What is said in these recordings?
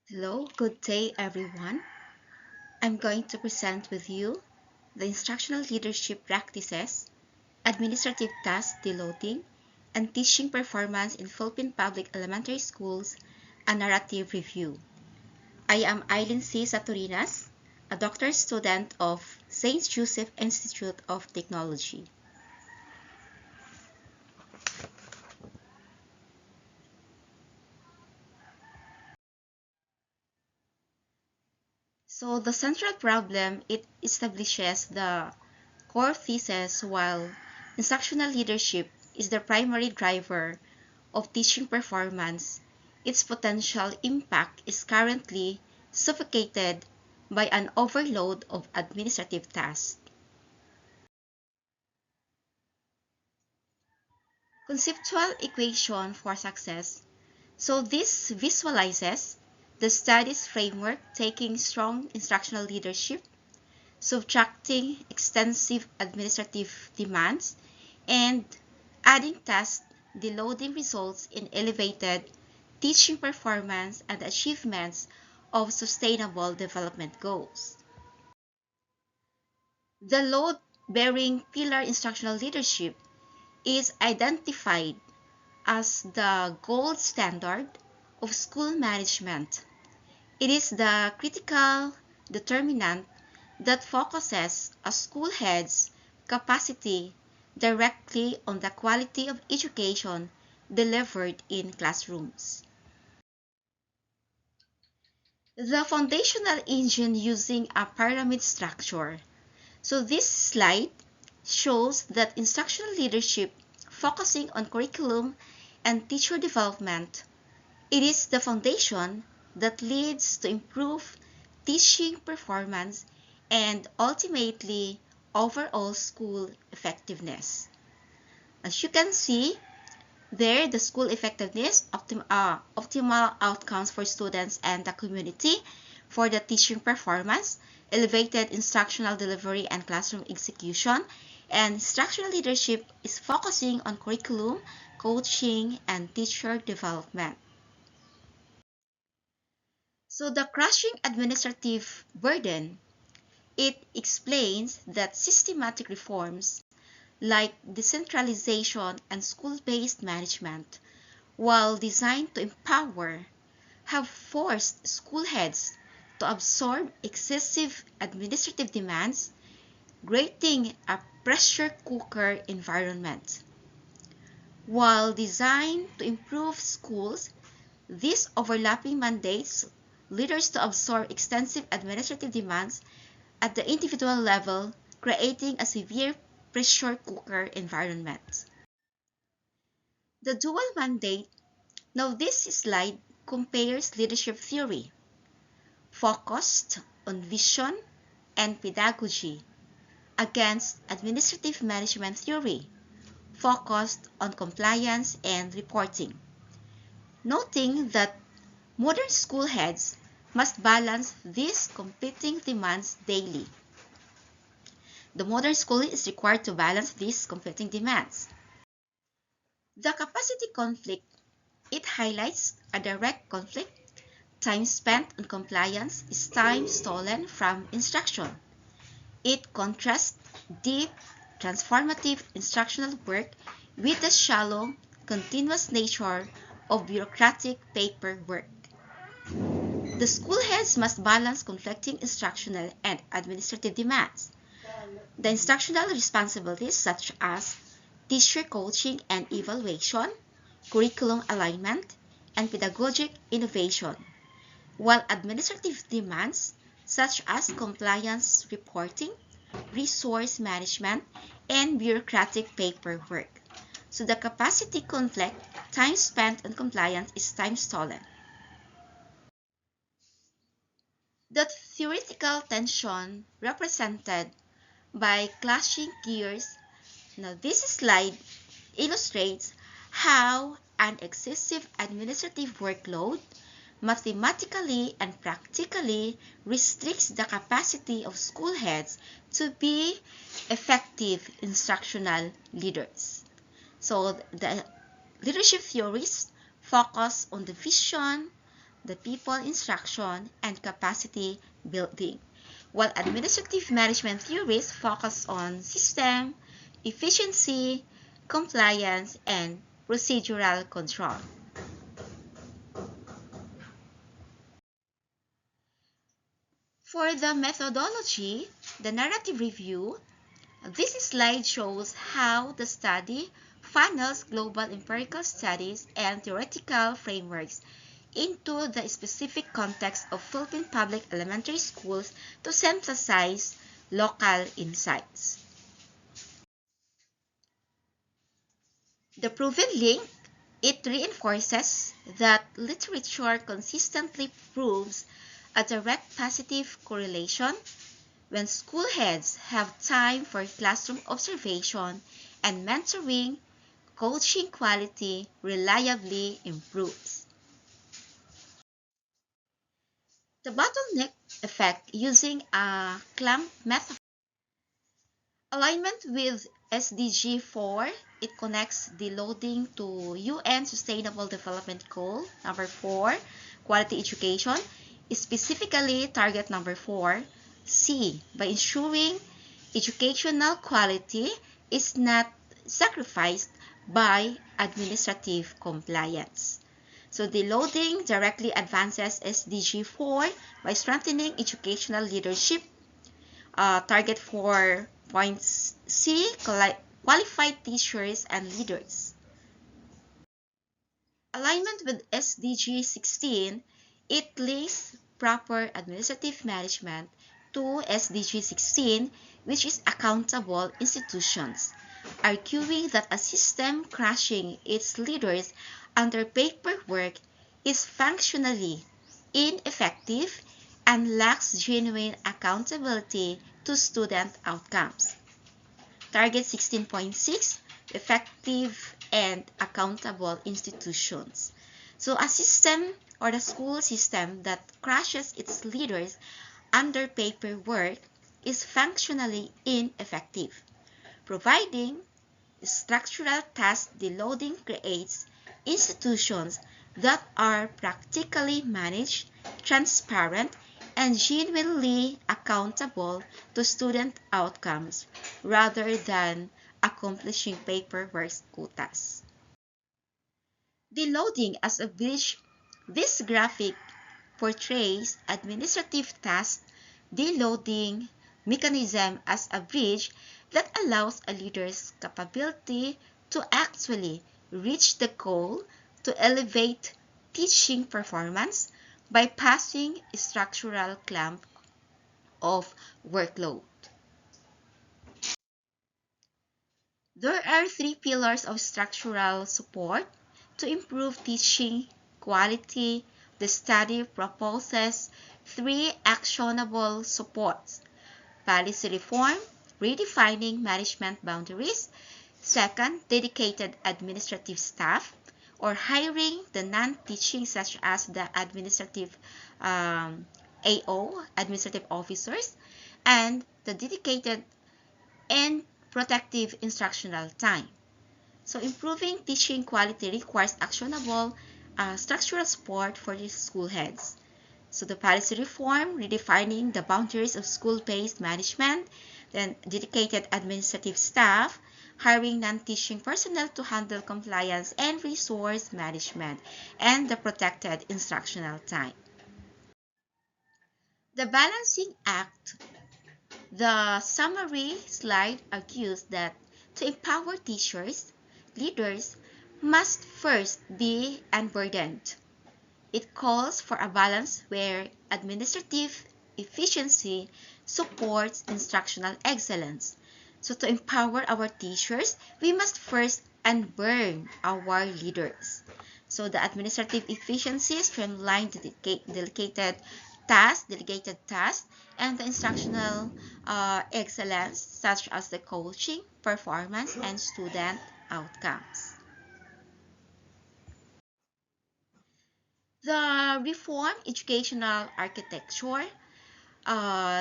Hello, good day everyone. I'm going to present with you the instructional leadership practices, administrative task deloading, and teaching performance in Philippine Public Elementary Schools, a narrative review. I am Eileen C. Saturinas, a doctoral student of St. Joseph Institute of Technology. So the central problem, it establishes the core thesis while instructional leadership is the primary driver of teaching performance. Its potential impact is currently suffocated by an overload of administrative tasks. Conceptual equation for success. So this visualizes the study's framework taking strong instructional leadership, subtracting extensive administrative demands, and adding tasks. The loading results in elevated teaching performance and achievements of sustainable development goals. The load-bearing pillar instructional leadership is identified as the gold standard of school management. It is the critical determinant that focuses a school head's capacity directly on the quality of education delivered in classrooms. The foundational engine using a pyramid structure. So this slide shows that instructional leadership focusing on curriculum and teacher development, it is the foundation that leads to improved teaching performance and ultimately overall school effectiveness. As you can see, there the school effectiveness, optimal outcomes for students and the community for the teaching performance, elevated instructional delivery and classroom execution, and instructional leadership is focusing on curriculum, coaching, and teacher development. So the crushing administrative burden, it explains that systematic reforms like decentralization and school-based management, while designed to empower, have forced school heads to absorb excessive administrative demands, creating a pressure cooker environment. While designed to improve schools, these overlapping mandates leaders to absorb extensive administrative demands at the individual level, creating a severe pressure cooker environment. The dual mandate. Now this slide compares leadership theory, focused on vision and pedagogy, against administrative management theory, focused on compliance and reporting. Noting that modern school heads must balance these competing demands daily. The modern school is required to balance these competing demands. The capacity conflict, it highlights a direct conflict. Time spent on compliance is time stolen from instruction. It contrasts deep, transformative instructional work with the shallow, continuous nature of bureaucratic paperwork. The school heads must balance conflicting instructional and administrative demands. The instructional responsibilities such as teacher coaching and evaluation, curriculum alignment, and pedagogic innovation, while administrative demands such as compliance reporting, resource management, and bureaucratic paperwork. So the capacity conflict, time spent on compliance is time stolen. The theoretical tension represented by clashing gears. Now this slide illustrates how an excessive administrative workload mathematically and practically restricts the capacity of school heads to be effective instructional leaders. So the leadership theories focus on the vision, the people instruction and capacity building, while administrative management theories focus on system, efficiency, compliance, and procedural control. For the methodology, the narrative review, this slide shows how the study funnels global empirical studies and theoretical frameworks into the specific context of Philippine public elementary schools to synthesize local insights. The proven link, it reinforces that literature consistently proves a direct positive correlation when school heads have time for classroom observation and mentoring, coaching quality reliably improves. The bottleneck effect using a clamp method. Alignment with SDG 4, it connects the loading to UN Sustainable Development Goal number 4, quality education, specifically target number 4, C, by ensuring educational quality is not sacrificed by administrative compliance. So the loading directly advances SDG 4 by strengthening educational leadership. Target 4.C, qualified teachers and leaders. Alignment with SDG 16, it links proper administrative management to SDG 16, which is accountable institutions, arguing that a system crushing its leaders under paperwork is functionally ineffective and lacks genuine accountability to student outcomes. Target 16.6, effective and accountable institutions. So a system or the school system that crushes its leaders under paperwork is functionally ineffective. Providing structural task deloading creates institutions that are practically managed, transparent, and genuinely accountable to student outcomes rather than accomplishing paperwork quotas. Deloading as a bridge. This graphic portrays administrative task deloading mechanism as a bridge that allows a leader's capability to actually reach the goal to elevate teaching performance by passing structural clamp of workload. There are three pillars of structural support to improve teaching quality. The study proposes three actionable supports: policy reform, redefining management boundaries; second, dedicated administrative staff, or hiring the non-teaching such as the administrative AO, administrative officers, and the dedicated and protective instructional time. So improving teaching quality requires actionable structural support for the school heads. So the policy reform, redefining the boundaries of school-based management, then dedicated administrative staff, hiring non-teaching personnel to handle compliance and resource management, and the protected instructional time. The balancing act. The summary slide argues that to empower teachers, leaders must first be unburdened. It calls for a balance where administrative efficiency supports instructional excellence. So to empower our teachers, we must first unburden our leaders. So the administrative efficiency streamlined delegated tasks, and the instructional excellence such as the coaching, performance, and student outcomes. The reform educational architecture.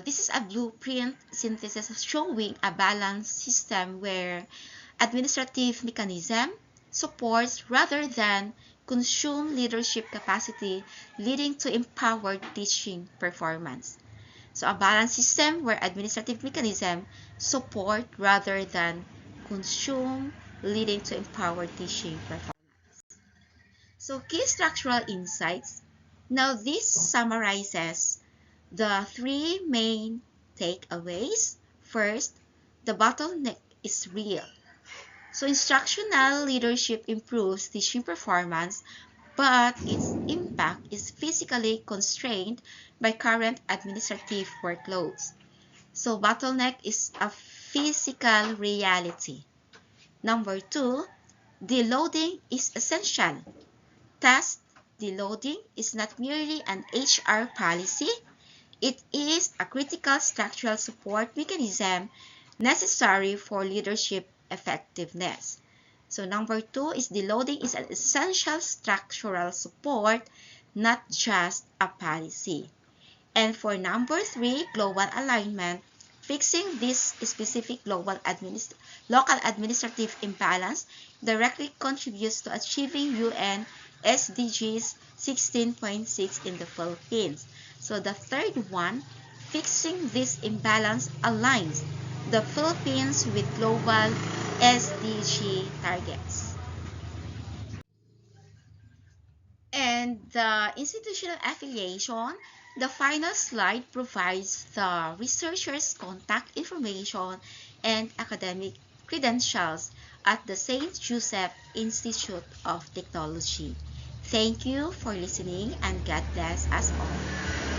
This is a blueprint synthesis showing a balanced system where administrative mechanism supports rather than consume leadership capacity, leading to empowered teaching performance. So a balanced system where administrative mechanisms support rather than consume, leading to empowered teaching performance. So key structural insights. Now this summarizes the three main takeaways. First, the bottleneck is real. So instructional leadership improves teaching performance, but its impact is physically constrained by current administrative workloads. So bottleneck is a physical reality. Number two, deloading is essential. Task deloading is not merely an HR policy, it is a critical structural support mechanism necessary for leadership effectiveness. So number two is deloading is an essential structural support, not just a policy. And for number three, global alignment, fixing this specific local administrative imbalance directly contributes to achieving UN SDGs 16.6 in the Philippines. So the third one, fixing this imbalance aligns the Philippines with global SDG targets. And the institutional affiliation, the final slide provides the researcher's contact information and academic credentials at the St. Joseph Institute of Technology. Thank you for listening and God bless us all.